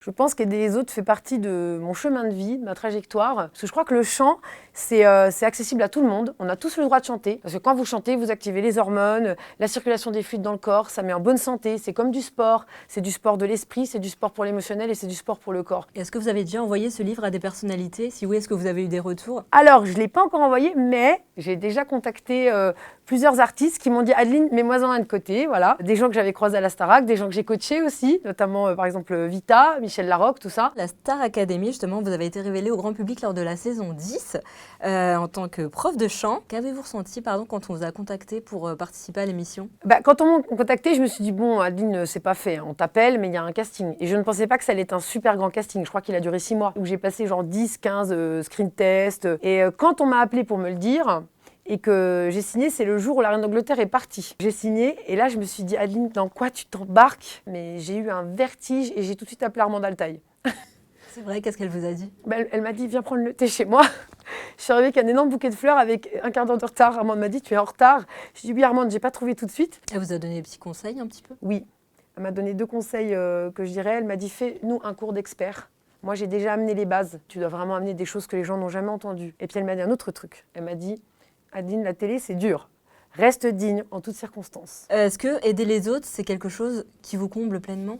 Je pense qu'aider les autres fait partie de mon chemin de vie, de ma trajectoire. Parce que je crois que le chant, c'est accessible à tout le monde. On a tous le droit de chanter. Parce que quand vous chantez, vous activez les hormones, la circulation des fluides dans le corps, ça met en bonne santé. C'est comme du sport. C'est du sport de l'esprit, c'est du sport pour l'émotionnel et c'est du sport pour le corps. Est-ce que vous avez déjà envoyé ce livre à des personnalités? Si oui, est-ce que vous avez eu des retours? Alors, je ne l'ai pas encore envoyé, mais j'ai déjà contacté plusieurs artistes qui m'ont dit « Adeline, mets-moi-en un de côté ». Voilà. Des gens que j'avais croisés à la Starac, des gens que j'ai coachés aussi, notamment par exemple Vita, Michel Larocque, tout ça. La Star Academy, justement, vous avez été révélée au grand public lors de la saison 10 en tant que prof de chant. Qu'avez-vous ressenti quand on vous a contacté pour participer à l'émission? Quand on m'a contacté, je me suis dit « Bon, Adeline, c'est pas fait, hein. On t'appelle, mais il y a un casting ». Et je ne pensais pas que ça allait être un super grand casting. Je crois qu'il a duré 6 mois, où j'ai passé genre 10, 15 screen tests. Et quand on m'a appelé pour me le dire, et que j'ai signé, c'est le jour où la reine d'Angleterre est partie. J'ai signé et là je me suis dit « Adeline, dans quoi tu t'embarques ?» Mais j'ai eu un vertige et j'ai tout de suite appelé Armande Altaï. C'est vrai, qu'est-ce qu'elle vous a dit? Elle m'a dit « Viens prendre le thé chez moi ». Je suis arrivée avec un énorme bouquet de fleurs avec un quart d'heure de retard. Armande m'a dit « Tu es en retard ». Je dis « Oui Armande, j'ai pas trouvé tout de suite ». Elle vous a donné des petits conseils un petit peu? Oui, elle m'a donné 2 conseils que je dirais. Elle m'a dit « Fais-nous un cours d'expert ». Moi j'ai déjà amené les bases. Tu dois vraiment amener des choses que les gens n'ont jamais entendues. Et puis elle m'a dit un autre truc. Elle m'a dit « Adeline, la télé c'est dur. Reste digne en toutes circonstances ». Est-ce que aider les autres, c'est quelque chose qui vous comble pleinement?